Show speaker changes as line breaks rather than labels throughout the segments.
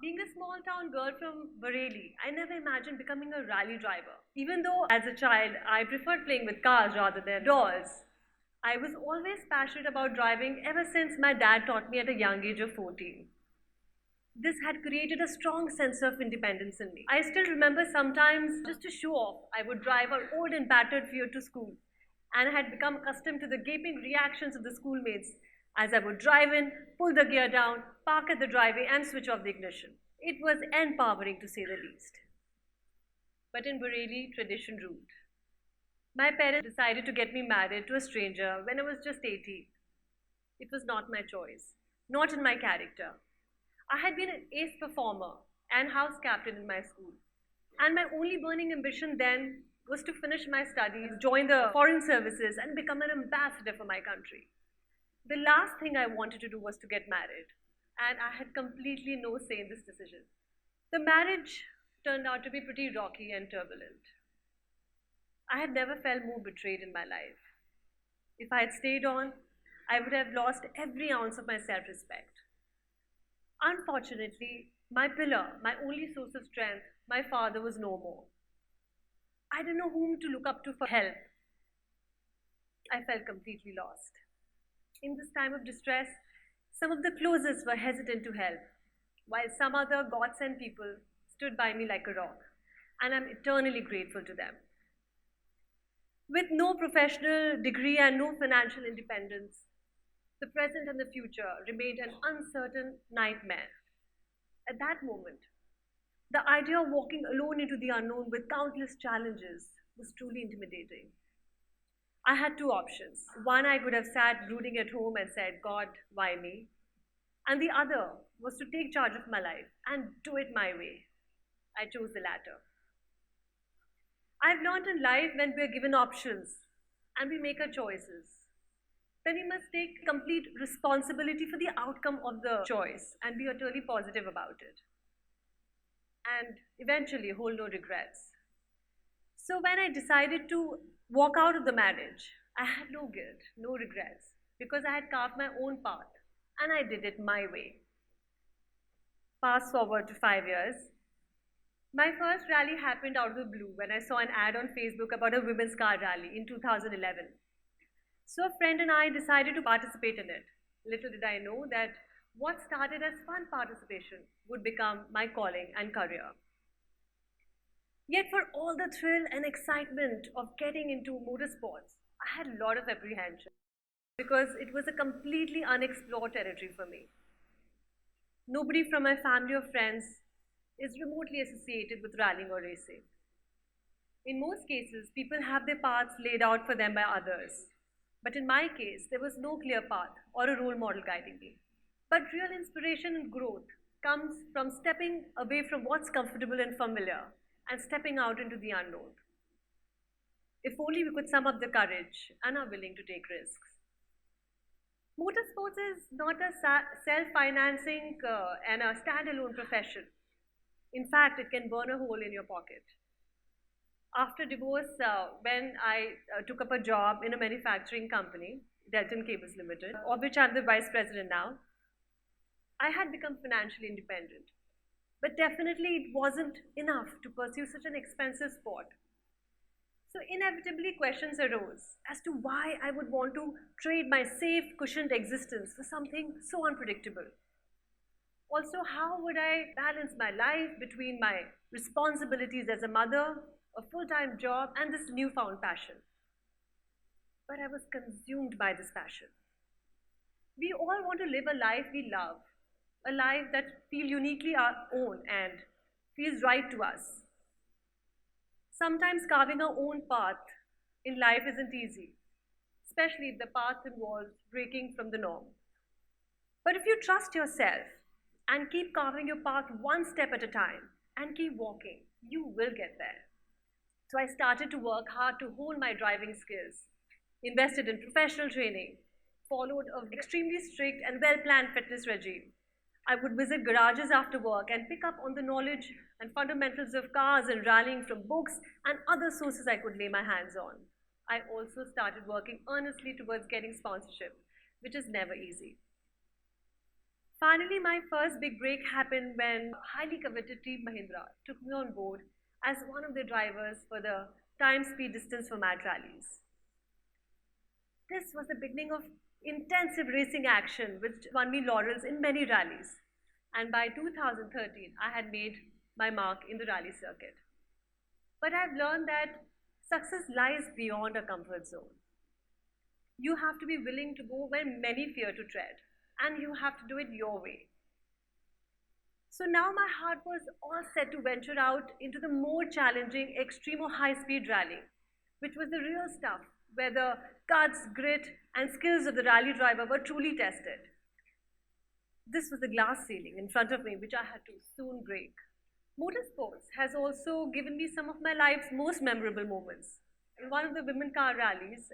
Being a small town girl from Bareilly, I never imagined becoming a rally driver. Even though as a child I preferred playing with cars rather than dolls, I was always passionate about driving ever since my dad taught me at a young age of 14. This had created a strong sense of independence in me. I still remember sometimes, just to show off, I would drive our old and battered Fiat to school, and I had become accustomed to the gaping reactions of the schoolmates as I would drive in, pull the gear down, park at the driveway, and switch off the ignition. It was empowering to say the least. But in Bareilly, tradition ruled. My parents decided to get me married to a stranger when I was just 18. It was not my choice, not in my character. I had been an ace performer and house captain in my school. And my only burning ambition then was to finish my studies, join the foreign services, and become an ambassador for my country. The last thing I wanted to do was to get married, and I had completely no say in this decision. The marriage turned out to be pretty rocky and turbulent. I had never felt more betrayed in my life. If I had stayed on, I would have lost every ounce of my self respect. Unfortunately, my pillar, my only source of strength, my father was no more. I didn't know whom to look up to for help. I felt completely lost. In this time of distress, some of the closest were hesitant to help, while some other God-sent people stood by me like a rock, and I'm eternally grateful to them. With no professional degree and no financial independence, the present and the future remained an uncertain nightmare. At that moment, the idea of walking alone into the unknown with countless challenges was truly intimidating. I had two options. One, I could have sat brooding at home and said, God, why me? And the other was to take charge of my life and do it my way. I chose the latter. I've learned in life when we are given options and we make our choices, then we must take complete responsibility for the outcome of the choice and be utterly positive about it. And eventually hold no regrets. So when I decided to walk out of the marriage, I had no guilt, no regrets, because I had carved my own path and I did it my way. Fast forward to 5 years. My first rally happened out of the blue when I saw an ad on Facebook about a women's car rally in 2011. So a friend and I decided to participate in it. Little did I know that what started as fun participation would become my calling and career. Yet for all the thrill and excitement of getting into motorsports, I had a lot of apprehension because it was a completely unexplored territory for me. Nobody from my family or friends is remotely associated with rallying or racing. In most cases, people have their paths laid out for them by others. But in my case, there was no clear path or a role model guiding me. But real inspiration and growth comes from stepping away from what's comfortable and familiar and stepping out into the unknown. If only we could sum up the courage and are willing to take risks. Motorsports is not a self-financing and a standalone profession. In fact, it can burn a hole in your pocket. After divorce, when I took up a job in a manufacturing company, Delton Cables Limited, of which I'm the vice president now, I had become financially independent. But definitely it wasn't enough to pursue such an expensive sport. So inevitably questions arose as to why I would want to trade my safe, cushioned existence for something so unpredictable. Also, how would I balance my life between my responsibilities as a mother, a full-time job, and this newfound passion? But I was consumed by this passion. We all want to live a life we love, a life that feels uniquely our own and feels right to us. Sometimes carving our own path in life isn't easy, especially if the path involves breaking from the norm. But if you trust yourself and keep carving your path one step at a time and keep walking, you will get there. So I started to work hard to hone my driving skills, invested in professional training, followed an extremely strict and well-planned fitness regime. I would visit garages after work and pick up on the knowledge and fundamentals of cars and rallying from books and other sources I could lay my hands on. I also started working earnestly towards getting sponsorship, which is never easy. Finally, my first big break happened when highly coveted Team Mahindra took me on board as one of their drivers for the time speed distance format rallies. This was the beginning of intensive racing action, which won me laurels in many rallies. And by 2013, I had made my mark in the rally circuit. But I've learned that success lies beyond a comfort zone. You have to be willing to go where many fear to tread, and you have to do it your way. So now my heart was all set to venture out into the more challenging extreme or high speed rally, which was the real stuff, where the guts, grit, and skills of the rally driver were truly tested. This was the glass ceiling in front of me, which I had to soon break. Motorsports has also given me some of my life's most memorable moments. In one of the women car rallies,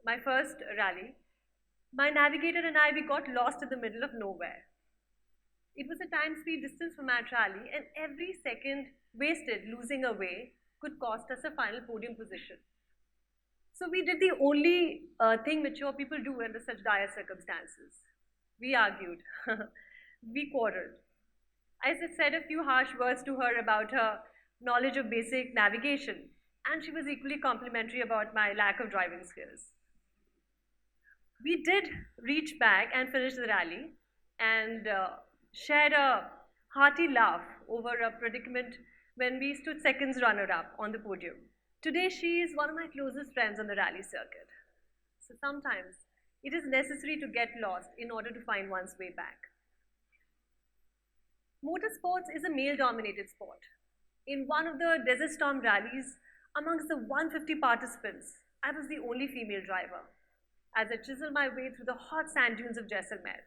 my first rally, my navigator and I, we got lost in the middle of nowhere. It was a time speed distance format rally, and every second wasted losing a way could cost us a final podium position. So we did the only thing mature people do under such dire circumstances. We argued. We quarreled. I said a few harsh words to her about her knowledge of basic navigation, and she was equally complimentary about my lack of driving skills. We did reach back and finish the rally and shared a hearty laugh over a predicament when we stood seconds runner-up on the podium. Today, she is one of my closest friends on the rally circuit. So sometimes it is necessary to get lost in order to find one's way back. Motorsports is a male-dominated sport. In one of the Desert Storm rallies, amongst the 150 participants, I was the only female driver, as I chiseled my way through the hot sand dunes of Jaisalmer.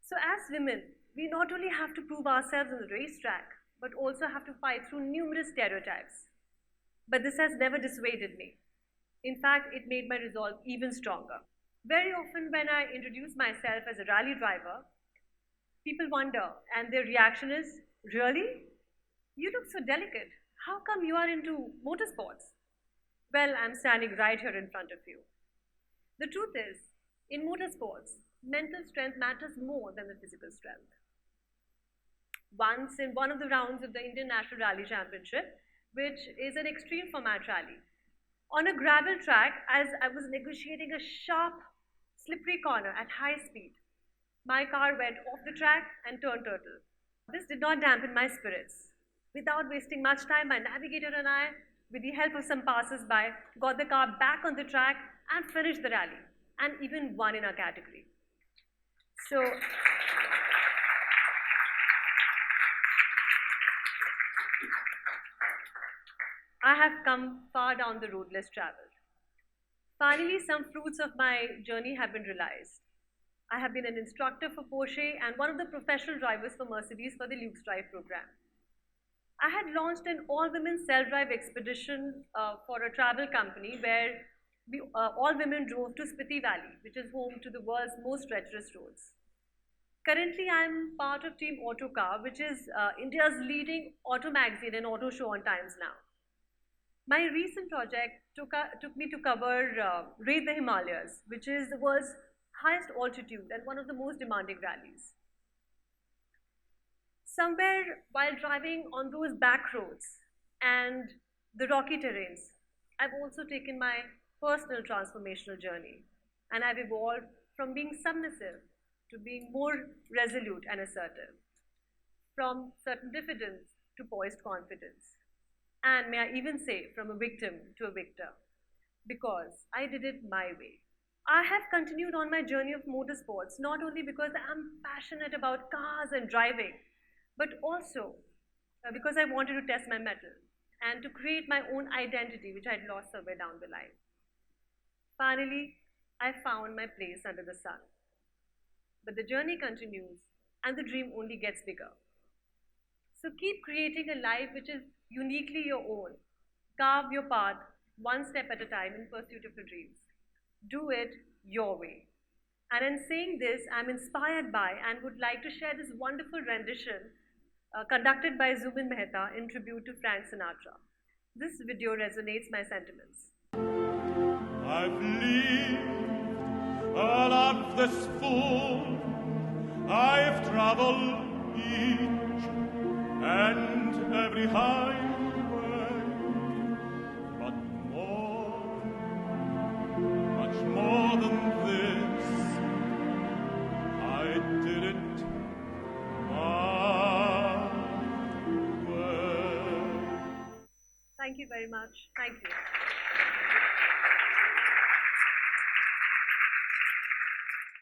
So as women, we not only have to prove ourselves on the racetrack, but also have to fight through numerous stereotypes. But this has never dissuaded me. In fact, it made my resolve even stronger. Very often when I introduce myself as a rally driver, people wonder, and their reaction is, "Really? You look so delicate. How come you are into motorsports?" Well, I'm standing right here in front of you. The truth is, in motorsports, mental strength matters more than the physical strength. Once, in one of the rounds of the Indian National Rally Championship, which is an extreme format rally, on a gravel track, as I was negotiating a sharp, slippery corner at high speed, my car went off the track and turned turtle. This did not dampen my spirits. Without wasting much time, my navigator and I, with the help of some passers-by, got the car back on the track and finished the rally, and even won in our category. So, I have come far down the road less traveled. Finally, some fruits of my journey have been realized. I have been an instructor for Porsche and one of the professional drivers for Mercedes for the Luke's Drive program. I had launched an all-women self-drive expedition for a travel company where all women drove to Spiti Valley, which is home to the world's most treacherous roads. Currently, I'm part of Team Autocar, which is India's leading auto magazine and auto show on Times Now. My recent project took me to cover Raid the Himalayas, which is the world's highest altitude and one of the most demanding rallies. Somewhere while driving on those back roads and the rocky terrains, I've also taken my personal transformational journey, and I've evolved from being submissive to being more resolute and assertive, from certain diffidence to poised confidence, and may I even say from a victim to a victor, because I did it my way. I have continued on my journey of motorsports not only because I'm passionate about cars and driving, but also because I wanted to test my mettle and to create my own identity, which I'd lost somewhere down the line. Finally, I found my place under the sun. But the journey continues and the dream only gets bigger. So keep creating a life which is uniquely your own. Carve your path one step at a time in pursuit of your dreams. Do it your way. And in saying this, I'm inspired by and would like to share this wonderful rendition conducted by Zubin Mehta in tribute to Frank Sinatra. This video resonates my sentiments.
I've lived a life that's full travel each and every highway, but more, much more than this, I did it my way.
Thank you very much. Thank you.